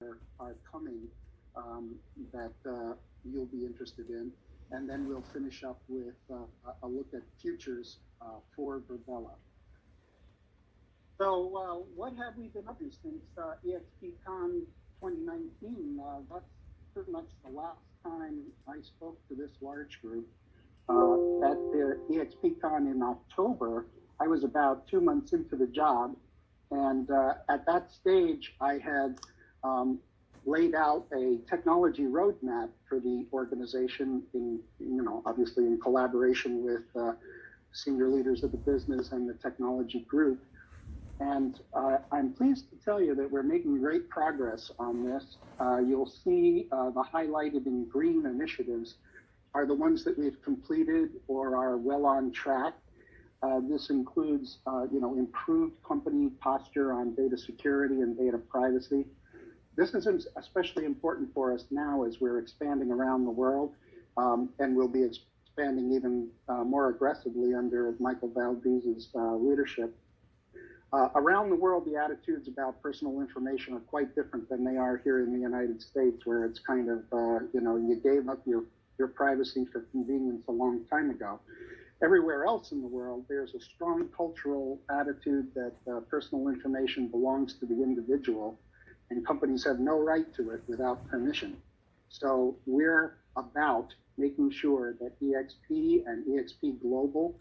are coming that you'll be interested in. And then we'll finish up with a look at futures for VirBELA. So what have we been up to since eXpCon 2019? That's pretty much the last time I spoke to this large group. At the eXpCon in October, I was about 2 months into the job. And at that stage, I had laid out a technology roadmap for the organization obviously in collaboration with senior leaders of the business and the technology group. And I'm pleased to tell you that we're making great progress on this. You'll see the highlighted in green initiatives are the ones that we've completed or are well on track. This includes, improved company posture on data security and data privacy. This is especially important for us now as we're expanding around the world, and we'll be expanding even more aggressively under Michael Valdez's leadership. Around the world, the attitudes about personal information are quite different than they are here in the United States, where it's kind of, you gave up your privacy for convenience a long time ago. Everywhere else in the world, there's a strong cultural attitude that personal information belongs to the individual, and companies have no right to it without permission. So we're about making sure that eXp and eXp Global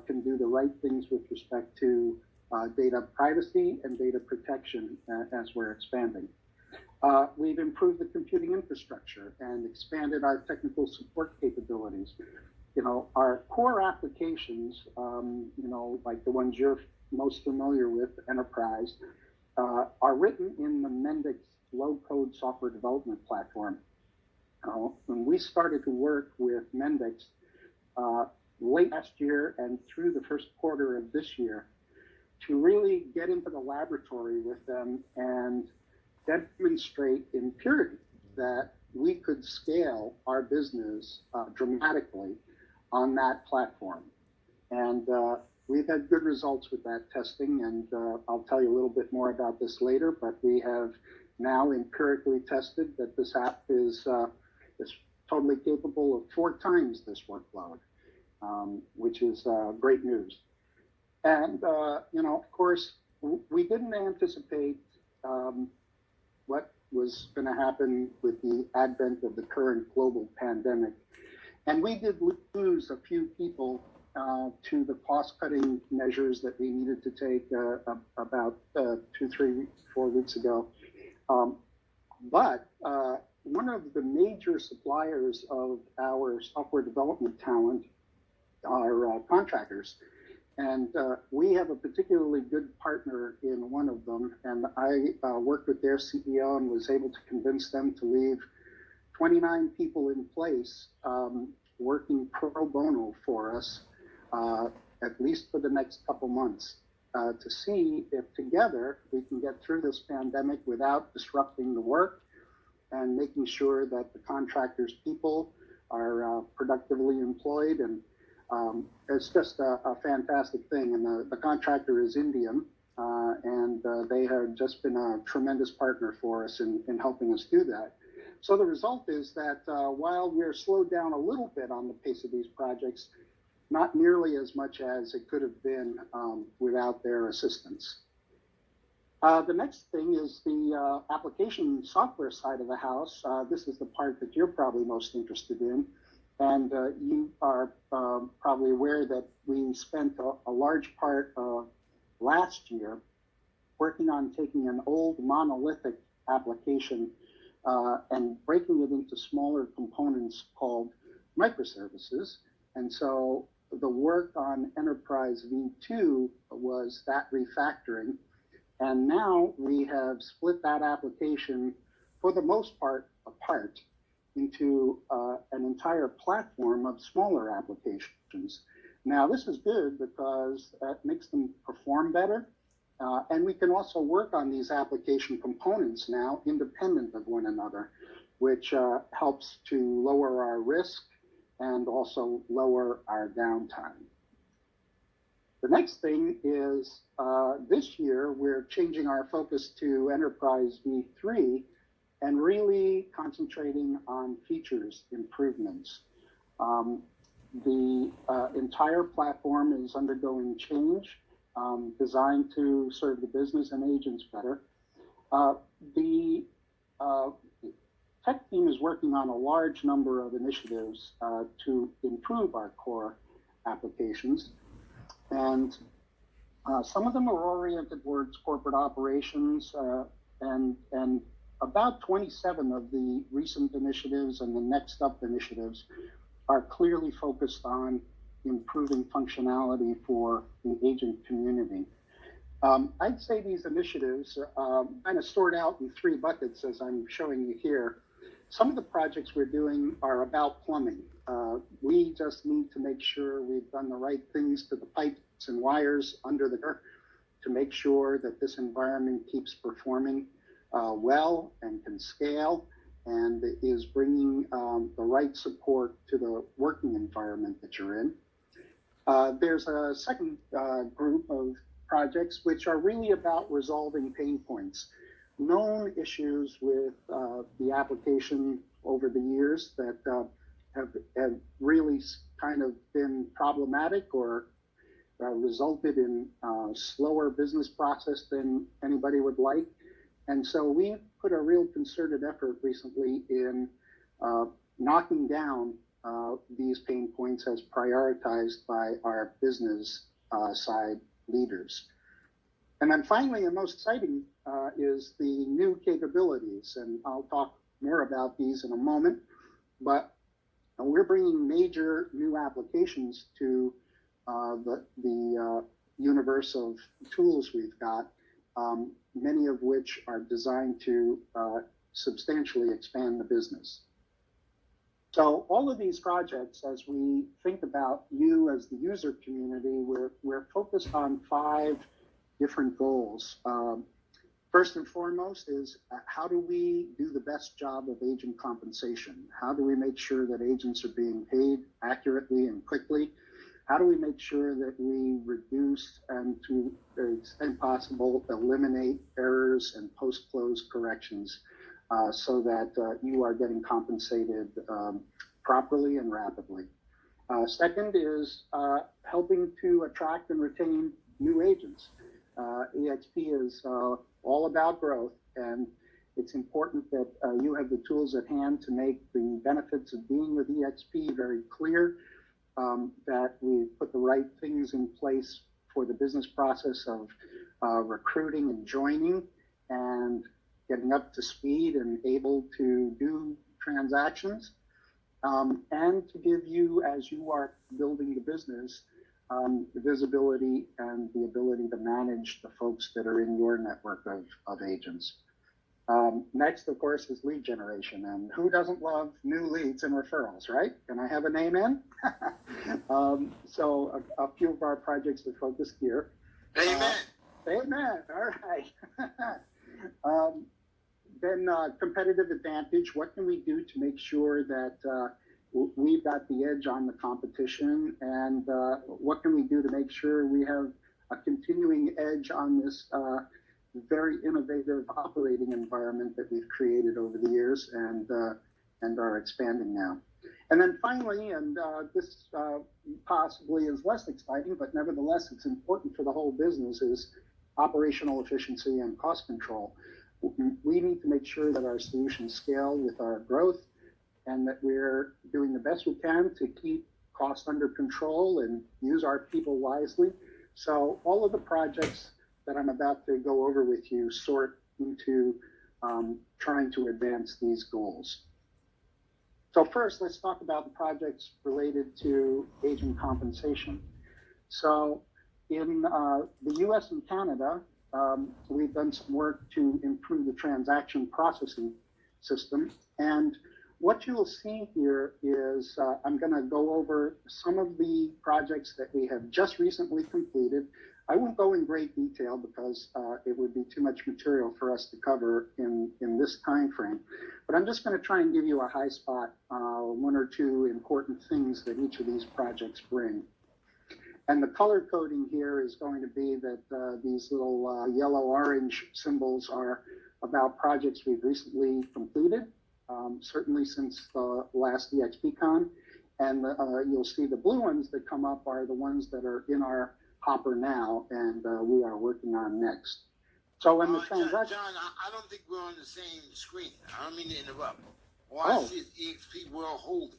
can do the right things with respect to data privacy and data protection as we're expanding. We've improved the computing infrastructure and expanded our technical support capabilities. Our core applications, like the ones you're most familiar with, Enterprise, are written in the Mendix low-code software development platform. When we started to work with Mendix late last year and through the first quarter of this year, to really get into the laboratory with them and demonstrate in purity that we could scale our business dramatically on that platform. And we've had good results with that testing, and I'll tell you a little bit more about this later, but we have now empirically tested that this app is totally capable of 4 times this workload, which is great news. And, of course, we didn't anticipate what was going to happen with the advent of the current global pandemic. And we did lose a few people to the cost-cutting measures that we needed to take about 2, 3, 4 weeks ago. But one of the major suppliers of our software development talent are contractors. And we have a particularly good partner in one of them. And I worked with their CEO and was able to convince them to leave 29 people in place working pro bono for us, at least for the next couple months, to see if together we can get through this pandemic without disrupting the work and making sure that the contractors' people are productively employed. And it's just a fantastic thing. And the contractor is Indian, and they have just been a tremendous partner for us in helping us do that. So the result is that while we're slowed down a little bit on the pace of these projects, not nearly as much as it could have been without their assistance. The next thing is the application software side of the house. This is the part that you're probably most interested in. And you are probably aware that we spent a large part of last year working on taking an old monolithic application and breaking it into smaller components called microservices. And so the work on Enterprise V2 was that refactoring. And now we have split that application, for the most part, apart into an entire platform of smaller applications. Now, this is good because that makes them perform better. And we can also work on these application components now independent of one another, which helps to lower our risk and also lower our downtime. The next thing is this year, we're changing our focus to Enterprise V3 and really concentrating on features improvements. The entire platform is undergoing change, designed to serve the business and agents better. The tech team is working on a large number of initiatives to improve our core applications, and some of them are oriented towards corporate operations, and about 27 of the recent initiatives and the next up initiatives are clearly focused on improving functionality for the agent community. I'd say these initiatives kind of sort out in three buckets, as I'm showing you here. Some of the projects we're doing are about plumbing. We just need to make sure we've done the right things to the pipes and wires under the dirt to make sure that this environment keeps performing well and can scale and is bringing the right support to the working environment that you're in. There's a second group of projects which are really about resolving pain points, known issues with the application over the years that have really kind of been problematic or resulted in slower business process than anybody would like. And so we put a real concerted effort recently in knocking down these pain points as prioritized by our business side leaders. And then finally, and most exciting, is the new capabilities. And I'll talk more about these in a moment, but we're bringing major new applications to the universe of tools we've got, many of which are designed to substantially expand the business. So all of these projects, as we think about you as the user community, we're focused on 5 different goals. First and foremost is how do we do the best job of agent compensation? How do we make sure that agents are being paid accurately and quickly? How do we make sure that we reduce and to the extent possible eliminate errors and post-close corrections so that you are getting compensated properly and rapidly? Second is helping to attract and retain new agents. eXp is all about growth, and it's important that you have the tools at hand to make the benefits of being with eXp very clear, that we put the right things in place for the business process of recruiting and joining and getting up to speed and able to do transactions, and to give you, as you are building the business, the visibility and the ability to manage the folks that are in your network of agents. Next, of course, is lead generation. And who doesn't love new leads and referrals, right? Can I have an amen? So a few of our projects are focused here. Amen. Amen. All right. Then competitive advantage. What can we do to make sure that we've got the edge on the competition? And what can we do to make sure we have a continuing edge on this very innovative operating environment that we've created over the years and are expanding now? And then finally, and this possibly is less exciting, but nevertheless it's important for the whole business, is operational efficiency and cost control. We need to make sure that our solutions scale with our growth and that we're doing the best we can to keep costs under control and use our people wisely. So all of the projects that I'm about to go over with you sort into trying to advance these goals. So first, let's talk about the projects related to agent compensation. So in the US and Canada, we've done some work to improve the transaction processing system. And what you'll see here is I'm going to go over some of the projects that we have just recently completed. I won't go in great detail because it would be too much material for us to cover in this time frame. But I'm just going to try and give you a high spot, 1 or 2 important things that each of these projects bring. And the color coding here is going to be that these little yellow-orange symbols are about projects we've recently completed, certainly since the last eXpCon. And you'll see the blue ones that come up are the ones that are in our hopper now, and we are working on next. So when the transaction... John, I don't think we're on the same screen. I don't mean to interrupt. All I see is eXp World Holdings.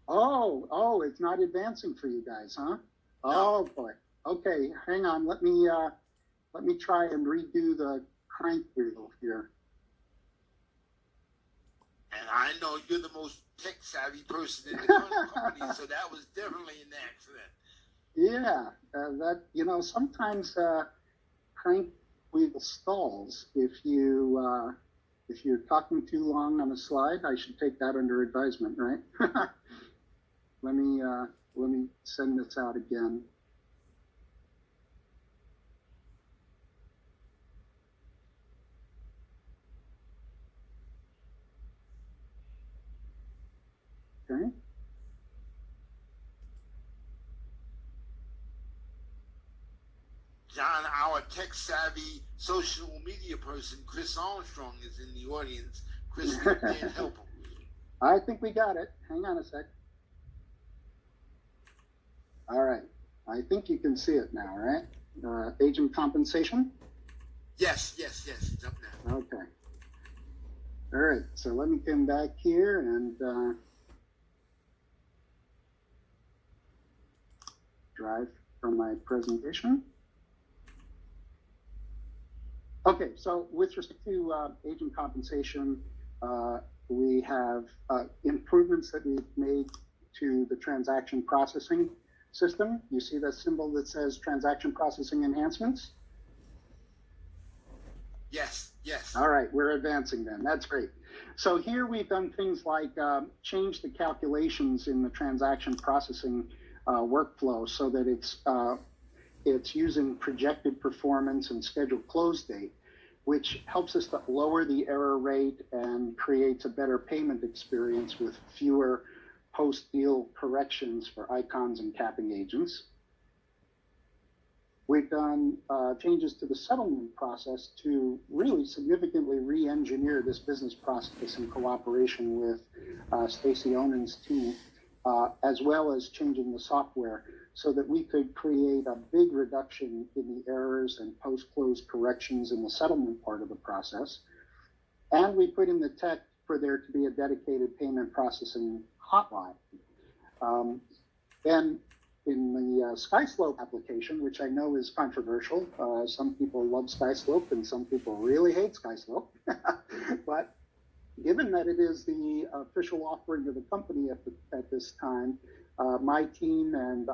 Oh, it's not advancing for you guys, huh? No. Oh boy. Okay, hang on. Let me try and redo the crank wheel here. And I know you're the most tech savvy person in the company, so that was definitely an accident. Yeah, that sometimes crank wheel stalls. If you're talking too long on a slide, I should take that under advisement, right? Let me send this out again. Okay. John, our tech savvy social media person, Chris Armstrong, is in the audience. Chris, can't help him. I think we got it. Hang on a sec. All right. I think you can see it now, right? Agent compensation? Yes. It's up now. Okay. All right. So let me come back here and drive from my presentation. Okay. So with respect to agent compensation, we have improvements that we've made to the transaction processing system. You see that symbol that says transaction processing enhancements? Yes. All right, we're advancing then. That's great. So here we've done things like change the calculations in the transaction processing workflow so that it's using projected performance and scheduled close date, which helps us to lower the error rate and creates a better payment experience with fewer post-deal corrections for icons and capping agents. We've done changes to the settlement process to really significantly re-engineer this business process in cooperation with Stacy Onan's team, as well as changing the software so that we could create a big reduction in the errors and post-close corrections in the settlement part of the process. And we put in the tech for there to be a dedicated payment processing hotline. Then in the SkySlope application, which I know is controversial, some people love SkySlope and some people really hate SkySlope, but given that it is the official offering of the company at this time, my team and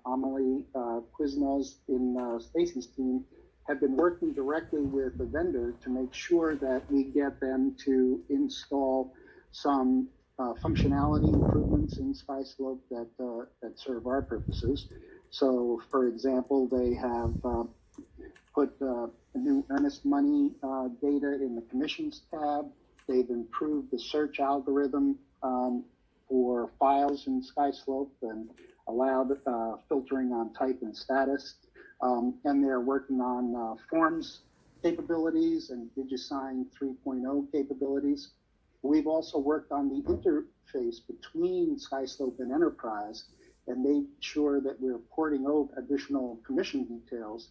Amelie Quiznos in Stacy's team have been working directly with the vendor to make sure that we get them to install some functionality improvements in SkySlope that serve our purposes. So, for example, they have put a new earnest money data in the commissions tab. They've improved the search algorithm for files in SkySlope and allowed filtering on type and status. And they're working on forms capabilities and DigiSign 3.0 capabilities. We've also worked on the interface between SkySlope and Enterprise and made sure that we're porting over additional commission details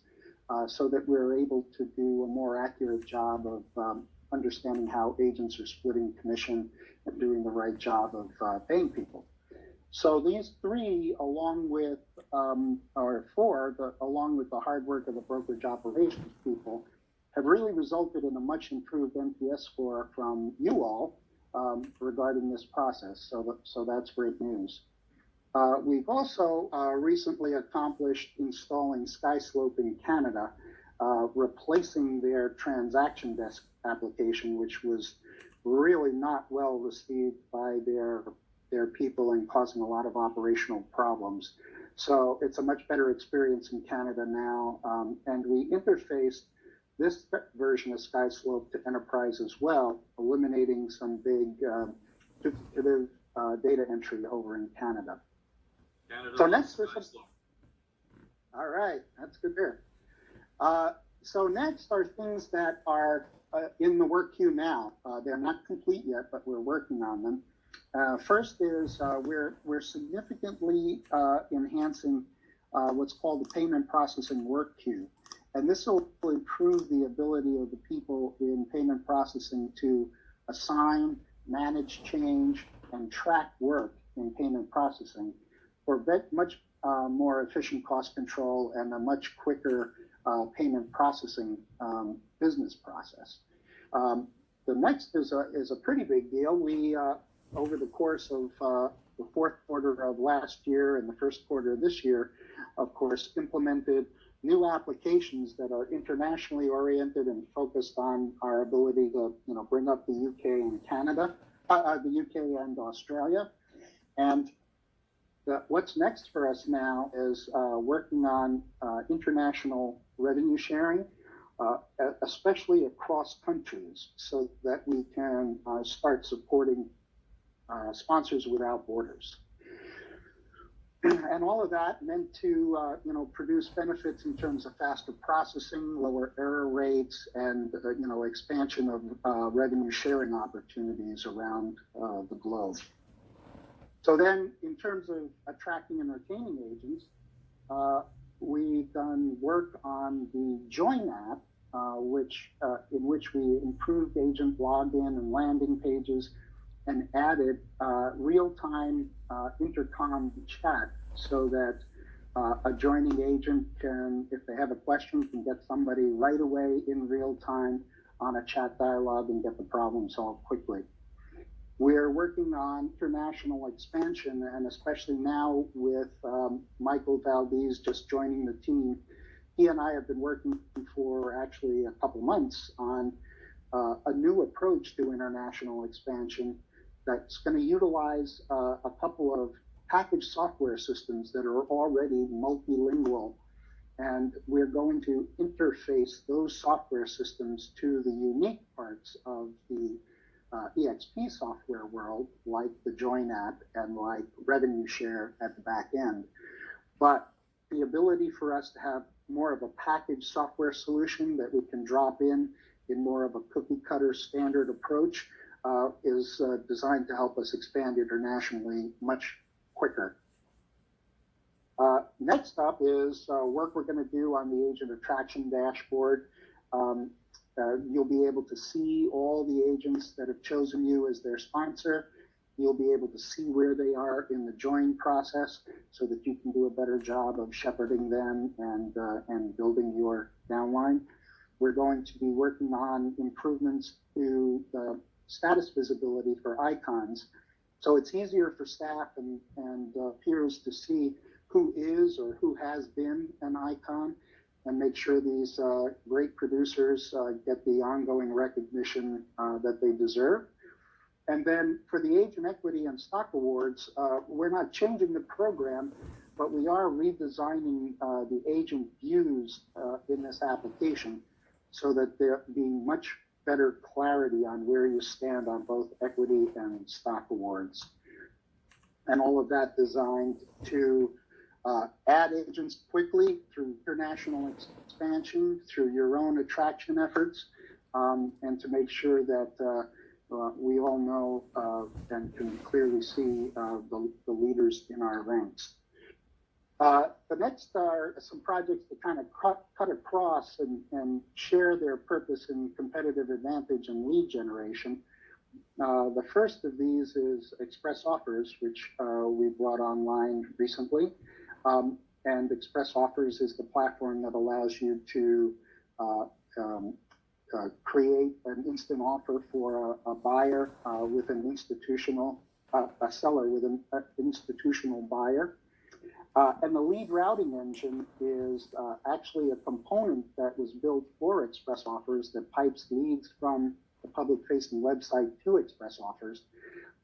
so that we're able to do a more accurate job of understanding how agents are splitting commission and doing the right job of paying people. So these three, along with, or four, along with the hard work of the brokerage operations people, have really resulted in a much improved NPS score from you all regarding this process. So that's great news. We've also recently accomplished installing SkySlope in Canada, replacing their transaction desk application, which was really not well received by their people and causing a lot of operational problems. So it's a much better experience in Canada now. And we interfaced this version of SkySlope to Enterprise as well, eliminating some big duplicative data entry over in Canada. So next, all right, that's good there. So next are things that are in the work queue now. They're not complete yet, but we're working on them. First is we're significantly enhancing what's called the payment processing work queue. And this will improve the ability of the people in payment processing to assign, manage change, and track work in payment processing for much more efficient cost control and a much quicker payment processing business process. The next is a pretty big deal. We, over the course of the fourth quarter of last year and the first quarter of this year, of course, implemented new applications that are internationally oriented and focused on our ability to, bring up the UK and Canada, the UK and Australia. And what's next for us now is working on international revenue sharing, especially across countries, so that we can start supporting Sponsors Without Borders. And all of that meant to, produce benefits in terms of faster processing, lower error rates, and, expansion of revenue sharing opportunities around the globe. So then, in terms of attracting and retaining agents, we've done work on the Join app, in which we improved agent login and landing pages and added real-time intercom chat so that a joining agent can, if they have a question, can get somebody right away in real time on a chat dialogue and get the problem solved quickly. We're working on international expansion, and especially now with Michael Valdez just joining the team. He and I have been working for actually a couple months on a new approach to international expansion that's going to utilize a couple of packaged software systems that are already multilingual. And we're going to interface those software systems to the unique parts of the eXp software world, like the Join app and like revenue share at the back end. But the ability for us to have more of a packaged software solution that we can drop in more of a cookie cutter standard approach is designed to help us expand internationally much quicker. Next up is work we're going to do on the agent attraction dashboard. You'll be able to see all the agents that have chosen you as their sponsor. You'll be able to see where they are in the join process so that you can do a better job of shepherding them and building your downline. We're going to be working on improvements to the status visibility for icons. So it's easier for staff and peers to see who is or who has been an icon, and make sure these great producers get the ongoing recognition that they deserve. And then for the Agent Equity and Stock Awards, we're not changing the program, but we are redesigning the agent views in this application so that there be much better clarity on where you stand on both equity and stock awards. And all of that designed to add agents quickly through international expansion, through your own attraction efforts, and to make sure that we all know and can clearly see the leaders in our ranks. The next are some projects that kind of cut across and share their purpose in competitive advantage and lead generation. The first of these is Express Offers, which we brought online recently. And Express Offers is the platform that allows you to create an instant offer for a buyer with an institutional, a seller with an institutional buyer. And the lead routing engine is actually a component that was built for Express Offers that pipes leads from the public-facing website to Express Offers.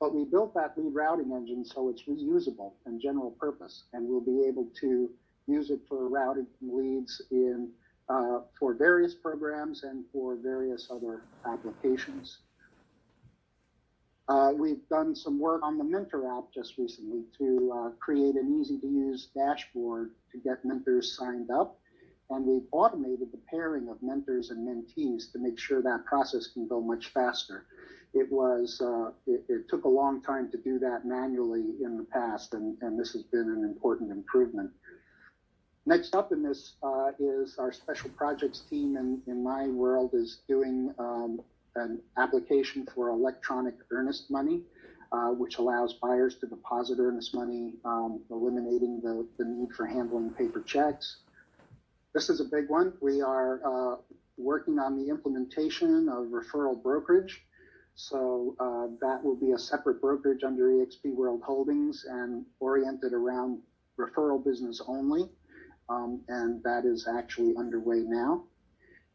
But we built that lead routing engine so it's reusable and general purpose, and we'll be able to use it for routing leads in for various programs and for various other applications. We've done some work on the Mentor app just recently to create an easy-to-use dashboard to get mentors signed up. and we've automated the pairing of mentors and mentees to make sure that process can go much faster. It took a long time to do that manually in the past, and this has been an important improvement. Next up in this is our special projects team in my world is doing an application for electronic earnest money, which allows buyers to deposit earnest money, eliminating the need for handling paper checks. This is a big one. We are working on the implementation of referral brokerage. So that will be a separate brokerage under eXp World Holdings and oriented around referral business only. And that is actually underway now.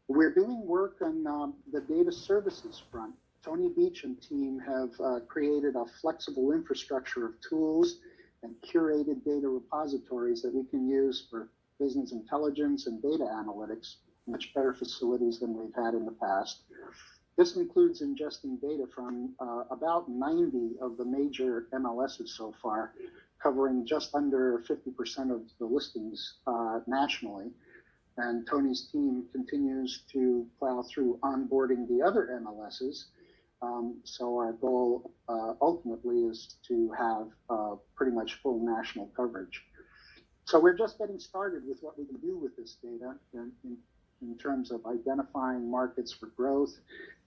We're doing work on the data services front. Tony Beach and team have created a flexible infrastructure of tools and curated data repositories that we can use for business intelligence and data analytics, much better facilities than we've had in the past. This includes ingesting data from about 90 of the major MLSs so far, covering just under 50% of the listings nationally. And Tony's team continues to plow through onboarding the other MLSs. So our goal ultimately is to have pretty much full national coverage. So we're just getting started with what we can do with this data in terms of identifying markets for growth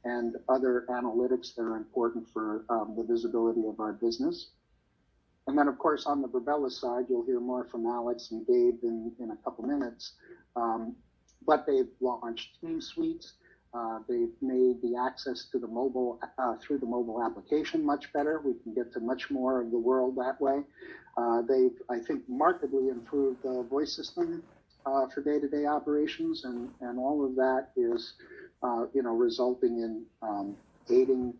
and other analytics that are important for the visibility of our business. And then, of course, on the VirBELA side, you'll hear more from Alex and Gabe in a couple minutes. But they've launched team suites. They've made the access to the mobile through the mobile application much better. We can get to much more of the world that way. They've, I think, markedly improved the voice system for day-to-day operations, and all of that is, resulting in aiding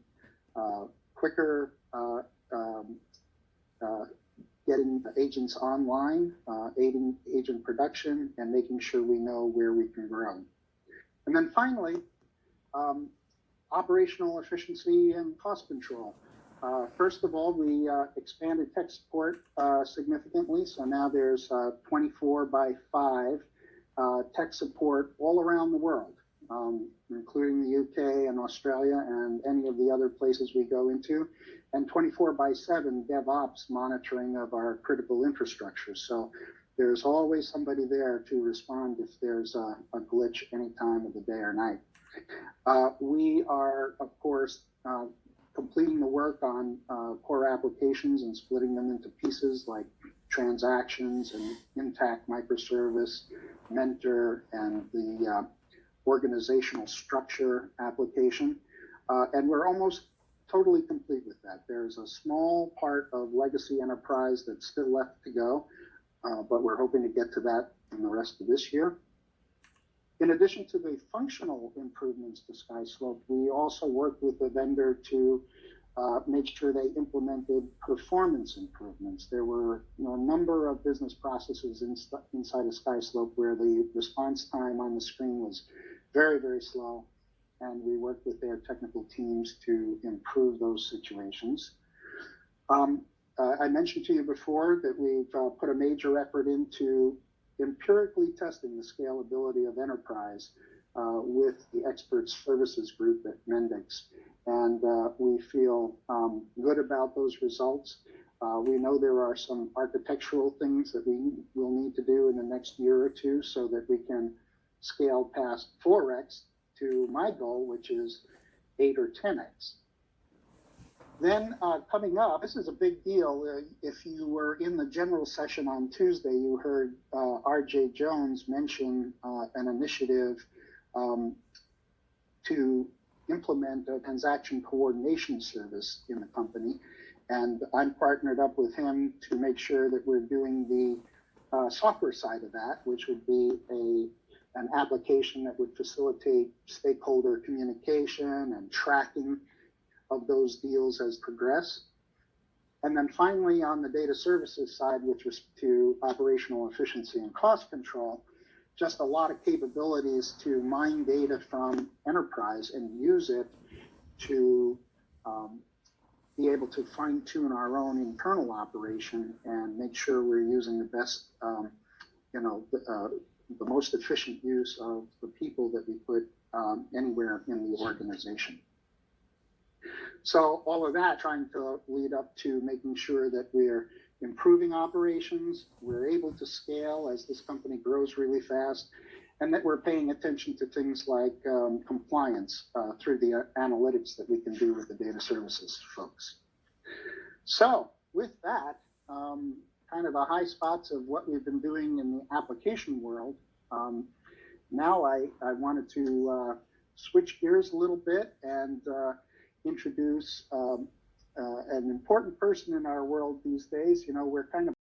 quicker getting agents online, aiding agent production, and making sure we know where we can grow. And then finally, operational efficiency and cost control. First of all, we expanded tech support significantly. So now there's 24/5 tech support all around the world, including the UK and Australia and any of the other places we go into, and 24/7 DevOps monitoring of our critical infrastructure. So there's always somebody there to respond if there's a glitch any time of the day or night. We are, of course, completing the work on core applications and splitting them into pieces like transactions and intact microservice, mentor, and the organizational structure application. And we're almost totally complete with that. There's a small part of legacy enterprise that's still left to go, but we're hoping to get to that in the rest of this year. In addition to the functional improvements to SkySlope, we also worked with the vendor to make sure they implemented performance improvements. There were a number of business processes inside of SkySlope where the response time on the screen was very, very slow, and we worked with their technical teams to improve those situations. I mentioned to you before that we've put a major effort into empirically testing the scalability of enterprise with the expert services group at Mendix. And we feel good about those results. We know there are some architectural things that we will need to do in the next year or two so that we can scale past 4x to my goal, which is 8 or 10x. Then coming up, this is a big deal. If you were in the general session on Tuesday, you heard RJ Jones mention an initiative to implement a transaction coordination service in the company. And I'm partnered up with him to make sure that we're doing the software side of that, which would be an application that would facilitate stakeholder communication and tracking of those deals as progress. And then finally, on the data services side, with respect to operational efficiency and cost control, just a lot of capabilities to mine data from enterprise and use it to be able to fine tune our own internal operation and make sure we're using the best, the most efficient use of the people that we put anywhere in the organization. So all of that trying to lead up to making sure that we're improving operations, we're able to scale as this company grows really fast, and that we're paying attention to things like compliance through the analytics that we can do with the data services folks. So with that, kind of the high spots of what we've been doing in the application world, now I wanted to switch gears a little bit and introduce an important person in our world these days. You know, we're kind of